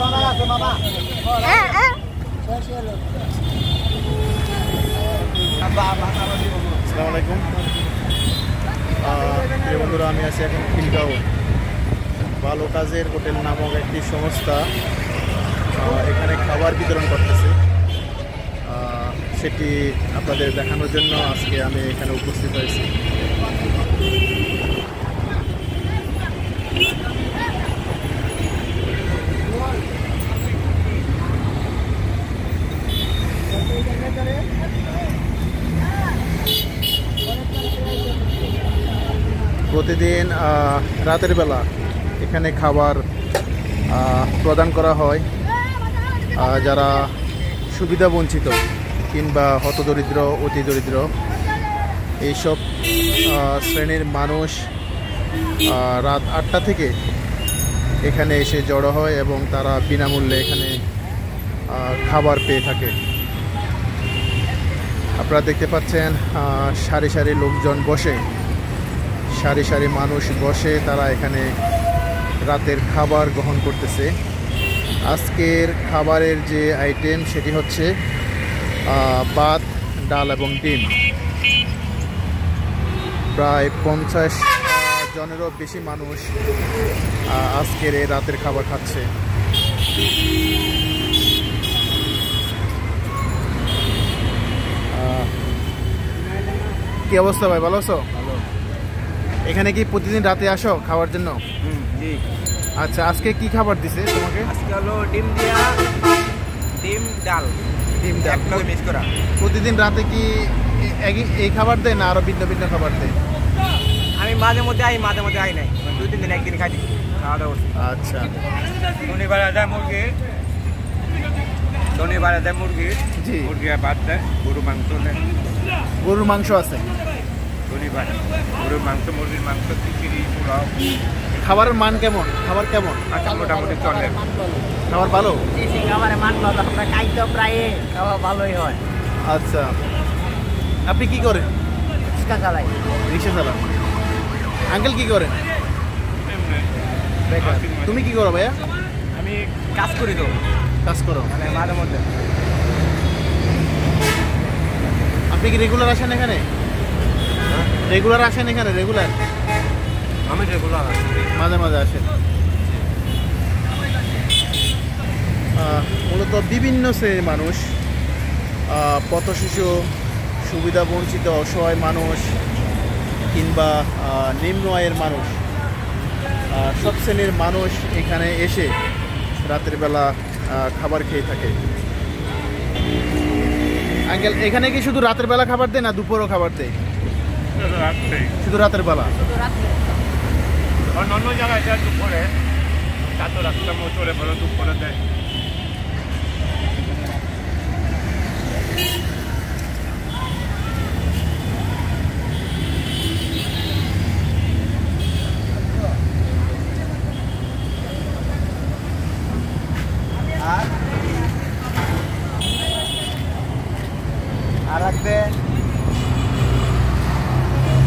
আসসালামু আলাইকুম বন্ধুরা, আমি আছি এখন খিলগাঁও ভালো কাজের হোটেল নামক একটি সংস্থা এখানে খাবার বিতরণ করতেছে। সেটি আপনাদের দেখানোর জন্য আজকে আমি এখানে উপস্থিত হয়েছি। প্রতিদিন রাতের বেলা এখানে খাবার প্রদান করা হয় যারা সুবিধা বঞ্চিত কিংবা হতদরিদ্র, অতি দরিদ্র এইসব শ্রেণীর মানুষ রাত 8টা থেকে এখানে এসে জড়ো হয় এবং তারা বিনামূল্যে এখানে খাবার পেয়ে থাকে। আপনারা দেখতে পাচ্ছেন সারি সারি লোকজন বসে, সারি সারি মানুষ বসে তারা এখানে রাতের খাবার গ্রহণ করতেছে। আজকের খাবারের যে আইটেম সেটি হচ্ছে ভাত, ডাল এবং ডিম। প্রায় 50 জনেরও বেশি মানুষ আজকের এই রাতের খাবার খাচ্ছে। কি অবস্থা ভাই, ভালো আছো? এখানে কি প্রতিদিন রাতে আসো খাওয়ার জন্য? জি। আচ্ছা, আজকে কি খাবার দিছে তোমাকে? আজকে হলো ডিম ডাল একটাও মিস করা। প্রতিদিন রাতে কি এই খাবার দেয় না আরো ভিন্ন ভিন্ন খাবার দেয়? আমি মাঝে মধ্যে আই নাই, 2-3 দিন একদিন খাই খাওয়া দাওয়া। আচ্ছা, শনিবার দেয় মুরগি, জি, মুরগি ভাত দেয়, গরু মাংস দেয়। গরুর মাংস আছে শনিবার গরুর মাংস, মুরগির মাংস, খিচুড়ি, পোলাও। খাবারের মান কেমন? খাবার কেমন? আচ্ছা, মোটামুটি চলে। খাবার ভালো? খাবারের মান ভালো, আমরা খাইতে প্রায় খাওয়া ভালোই হয়। আচ্ছা, আপনি কি করেন? রিক্সা চালাই। রিক্সা চালান। আঙ্কেল কি করেন? তুমি কি করো ভাইয়া? আমি কাজ করি। তো কাজ করো মানে মাঝে মধ্যে। আপনি কি রেগুলার আসেন এখানে? রেগুলার আসেন এখানে? রেগুলার? আমি রেগুলার আসি, মাঝে মাঝে আসেন। মূলত বিভিন্ন শ্রেণীর মানুষ, পথশিশু, সুবিধা বঞ্চিত অসহায় মানুষ কিংবা নিম্ন আয়ের মানুষ, সব শ্রেণীর মানুষ এখানে এসে রাতের বেলা খাবার খেয়ে থাকে। আঙ্কেল, এখানে কি শুধু রাতের বেলা খাবার দেয় না দুপুরও খাবার দেয়? শুধু রাতের বেলা? অন্য জায়গায় দুপুরে রাস্তার মধ্যে বলো দুপুরে দেয়। আর লাগবে,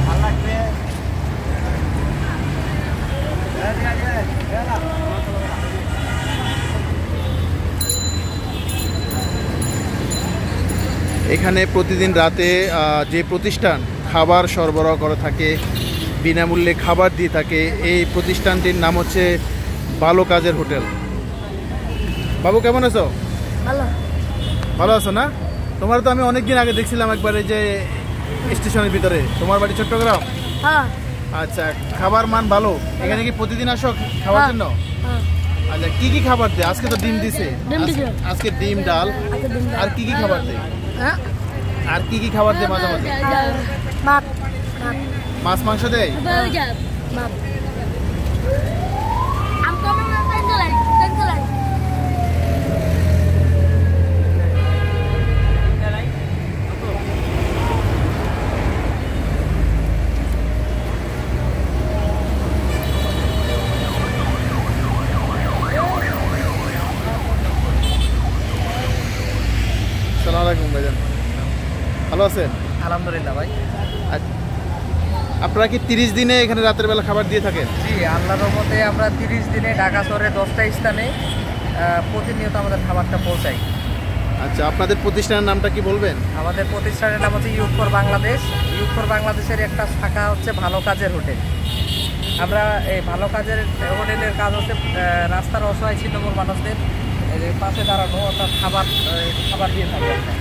আর লাগবে। এখানে প্রতিদিন রাতে যে প্রতিষ্ঠান খাবার সরবরাহ করে থাকে, বিনামূল্যে খাবার দিয়ে থাকে, এই প্রতিষ্ঠানটির নাম হচ্ছে ভালো কাজের হোটেল। বাবু, কেমন আছো? ভালো। ভালো আছো না? তোমার তো আমি অনেকদিন আগে দেখছিলাম একবার এই যে স্টেশনের ভিতরে। তোমার বাড়ি চট্টগ্রাম? হ্যাঁ। আচ্ছা, খাবার মান ভালো? এখানে কি প্রতিদিন আসো খাওয়ার জন্য? আচ্ছা, কি কি খাবার দেয়? আজকে তো ডিম দিছে। আজকে ডিম, ডাল, আর কি কি খাবার দেয়? আর কি কি খাবার দেয় মাঝে মাঝে? মাছ মাংস দেয়? আসসালামু আলাইকুম ভাইজান, ভালো আছেন? আলহামদুলিল্লাহ ভাই। আপনারা কি 30 দিনে এখানে রাতের বেলা খাবার দিয়ে থাকেন? জি, আল্লাহর রহমতে আমরা 30 দিনে ঢাকা শহরে 10টা স্থানে প্রতিনিয়ত আমাদের খাবারটা পৌঁছাই। আচ্ছা, আপনাদের প্রতিষ্ঠানের নামটা কি বলবেন? আমাদের প্রতিষ্ঠানের নাম হচ্ছে youth for Bangladesh. Youth for বাংলাদেশের একটা শাখা হচ্ছে ভালো কাজের হোটেল। আমরা এই ভালো কাজের হোটেলের কাজ হচ্ছে রাস্তার অসহায় ছিন্নমূল মানুষদের পাশে দাঁড়ানো, অর্থাৎ খাবার দিয়ে থাকি আমরা।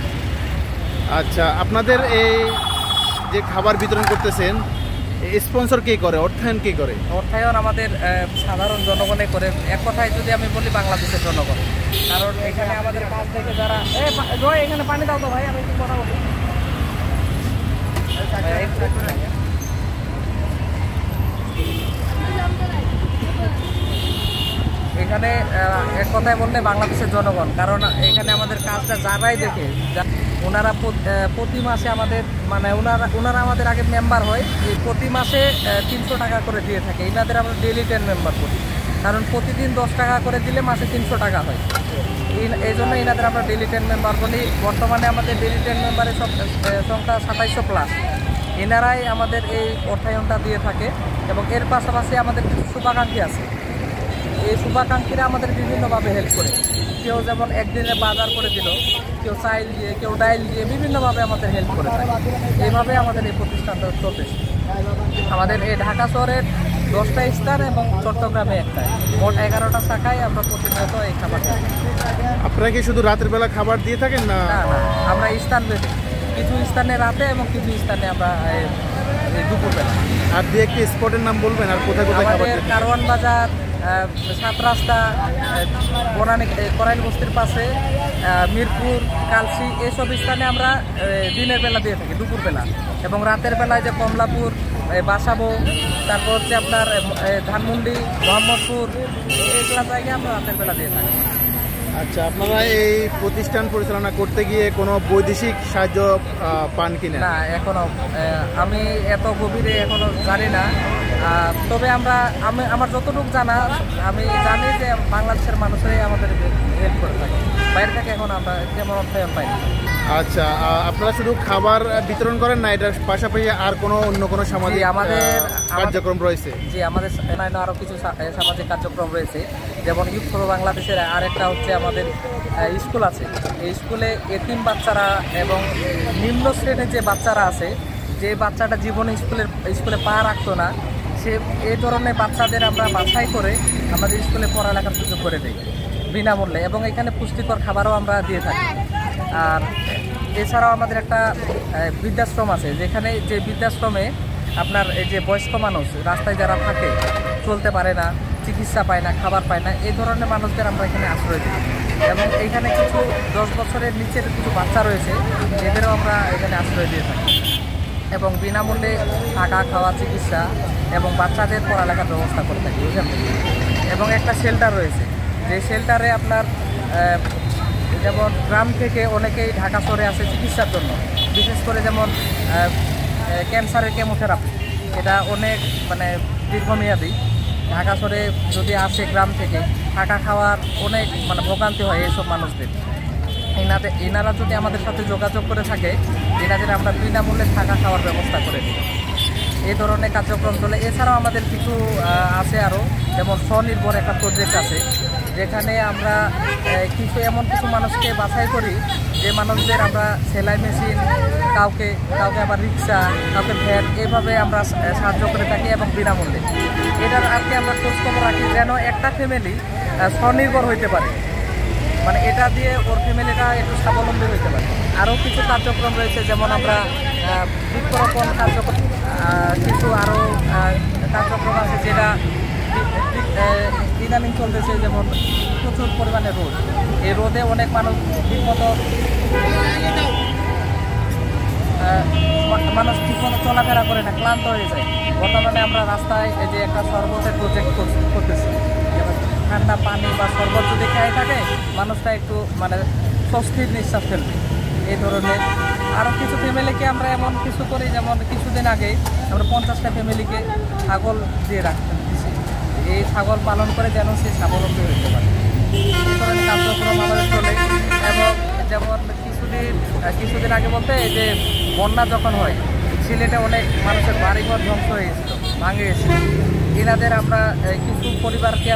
আচ্ছা, আপনাদের এই যে খাবার বিতরণ করতেছেন, স্পন্সর কে করে, অর্থায়ন কে করে? অর্থায়ন আমাদের সাধারণ জনগণে করে। এক কথায় যদি আমি বলি, বাংলাদেশের জনগণ। কারণ এখানে আমাদের কাছ থেকে যারা এখানে পানি দাও তো ভাই, আমি একটু কথা বলি। এখানে এক কথায় বললে বাংলাদেশের জনগণ। কারণ এখানে আমাদের কাজটা যারাই দেখে, ওনারা প্রতি মাসে আমাদের মানে ওনারা আমাদের আগে মেম্বার হয়। এই প্রতি মাসে 300 টাকা করে দিয়ে থাকে। এনাদের আমরা ডেইলি 10 মেম্বার করি। কারণ প্রতিদিন 10 টাকা করে দিলে মাসে 300 টাকা হয়। এই জন্য এনাদের আমরা ডেইলি 10 মেম্বার করি। বর্তমানে আমাদের ডেইলি 10 মেম্বারের সংখ্যা 2700+। এনারাই আমাদের এই অর্থায়নটা দিয়ে থাকে। এবং এর পাশাপাশি আমাদের কিছু শুভাকাঙ্ক্ষী আছে। এই শুভাকাঙ্ক্ষীরা আমাদের বিভিন্নভাবে হেল্প করে। কেউ যেমন একদিনে বাজার করে দিল, কেউ চাইল দিয়ে, কেউ ডাইল দিয়ে বিভিন্নভাবে আমাদের হেল্প করে থাকে। এইভাবে আমাদের এই প্রতিষ্ঠানটা চলতেছে। আমাদের এই ঢাকা শহরের 10টা স্থান এবং চট্টগ্রামে একটায়, মোট 11টা শাখায় আমরা প্রতিনিয়ত এই খাবার দিই। আপনারা কি শুধু রাতের বেলা খাবার দিয়ে থাকেন না? না, আমরা স্থান ভেদে, কিছু স্থানে রাতে এবং কিছু স্থানে আমরা দুপুরবেলা। আর দিয়ে একটি স্পটের নাম বলবেন, আর কোথায় কোথায় খাবার আমাদের দিয়ে থাকেন? কারওয়ান বাজার, 7 রাস্তা, বনানী করাইল বস্তির পাশে, মিরপুর, কালসি, এইসব স্থানে আমরা দিনের বেলা দিয়ে থাকি, দুপুরবেলা। এবং রাতের বেলায় যে কমলাপুর, বাসাবো, তারপর হচ্ছে আপনার ধানমন্ডি, মোহাম্মদপুর, এইগুলা জায়গায় আমরা রাতের বেলা দিয়ে থাকি। আচ্ছা, আপনারা এই প্রতিষ্ঠান পরিচালনা করতে গিয়ে কোনো বৈদেশিক সাহায্য পান কিনা? না, এখনো আমি এত গভীরে এখনো জানি না। তবে আমার যতটুকু জানা, আমি জানি যে বাংলাদেশের মানুষরাই আমাদের হেল্প করে থাকে। বাইরে থেকে এখন আমরা তেমন অর্থায়ন পাই না। আচ্ছা, আপনারা শুধু খাবার বিতরণ করেন না, এটার পাশাপাশি আর অন্য কোনো সামাজিক কার্যক্রম রয়েছে? জি, আমাদের আরও কিছু সামাজিক কার্যক্রম রয়েছে। যেমন ইউথ ফর বাংলাদেশের আরেকটা হচ্ছে আমাদের স্কুল আছে। এই স্কুলে এতিম বাচ্চারা এবং নিম্ন শ্রেণীর যে বাচ্চারা আছে, যে বাচ্চাটা জীবনে স্কুলে পা রাখতো না, এই ধরনের বাচ্চাদের আমরা বাছাই করে আমাদের স্কুলে পড়ালেখার সুযোগ করে দিই বিনামূল্যে। এবং এখানে পুষ্টিকর খাবারও আমরা দিয়ে থাকি। আর এছাড়াও আমাদের একটা বৃদ্ধাশ্রম আছে, যেখানে যে বৃদ্ধাশ্রমে আপনার এই যে বয়স্ক মানুষ রাস্তায় যারা থাকে, চলতে পারে না, চিকিৎসা পায় না, খাবার পায় না, এই ধরনের মানুষদের আমরা এখানে আশ্রয় দিই। এবং এইখানে কিছু 10 বছরের নিচের কিছু বাচ্চা রয়েছে, এদেরও আমরা এখানে আশ্রয় দিয়ে থাকি। এবং বিনামূল্যে থাকা, খাওয়া, চিকিৎসা এবং বাচ্চাদের পড়ালেখার ব্যবস্থা করে থাকি, বুঝলেন। এবং একটা শেল্টার রয়েছে, যে শেল্টারে আপনার যেমন গ্রাম থেকে অনেকেই ঢাকা শহরে আসে চিকিৎসার জন্য। বিশেষ করে যেমন ক্যান্সারের কেমোথেরাপি, এটা অনেক মানে দীর্ঘমেয়াদী। ঢাকা শহরে যদি আসে গ্রাম থেকে, থাকা খাওয়ার অনেক মানে ভোগান্তি হয় এইসব মানুষদের। এনারা যদি আমাদের সাথে যোগাযোগ করে থাকে, এনাদের আমরা বিনামূল্যে থাকা খাওয়ার ব্যবস্থা করে দিই। এই ধরনের কার্যক্রম চলে। এছাড়াও আমাদের কিছু আছে আরও, যেমন স্বনির্ভর একটা প্রজেক্ট আছে, যেখানে আমরা এমন কিছু মানুষকে বাছাই করি, যে মানুষদের আমরা সেলাই মেশিন, কাউকে আবার রিক্সা, কাউকে ভ্যান, এইভাবে আমরা সাহায্য করে থাকি এবং বিনামূল্যে। এটার আর কি আমরা খোঁজখবর রাখি, যেন একটা ফ্যামিলি স্বনির্ভর হইতে পারে, মানে এটা দিয়ে ওর ফ্যামিলিটা একটু স্বাবলম্বী হইতে পারে। আরও কিছু কার্যক্রম রয়েছে, যেমন আমরা বৃক্ষরোপণ কার্যক্রম, কিছু আরও কার্যক্রম আছে যেটা ইদানিং চলতেছে। যেমন প্রচুর পরিমাণে রোদ, এই রোদে অনেক মানুষ ঠিকমতো চলাফেরা করে না, ক্লান্ত হয়ে যায়। বর্তমানে আমরা রাস্তায় এই যে একটা শরবতের প্রজেক্ট করতেছি, ঠান্ডা পানি বা শরবত যদি খেয়ে থাকে, মানুষটা একটু মানে স্বস্তির নিঃশ্বাস ফেলবে। এই ধরনের আরও কিছু ফ্যামিলিকে আমরা এমন কিছু করি, যেমন কিছুদিন আগে আমরা 50টা ফ্যামিলিকে ছাগল দিয়ে দিচ্ছি। এই ছাগল পালন করে যেন সে স্বাবলম্বী হতে পারে। এই ধরনের কার্যক্রম আমাদের চলে। এবং যেমন কিছুদিন আগে বলতে, এই যে বন্যা যখন হয়, সিলেটে অনেক মানুষের বাড়িঘর ধ্বংস হয়ে গেছিলো, ভাঙে গেছিলো। এনাদের আমরা কিছু পরিবারকে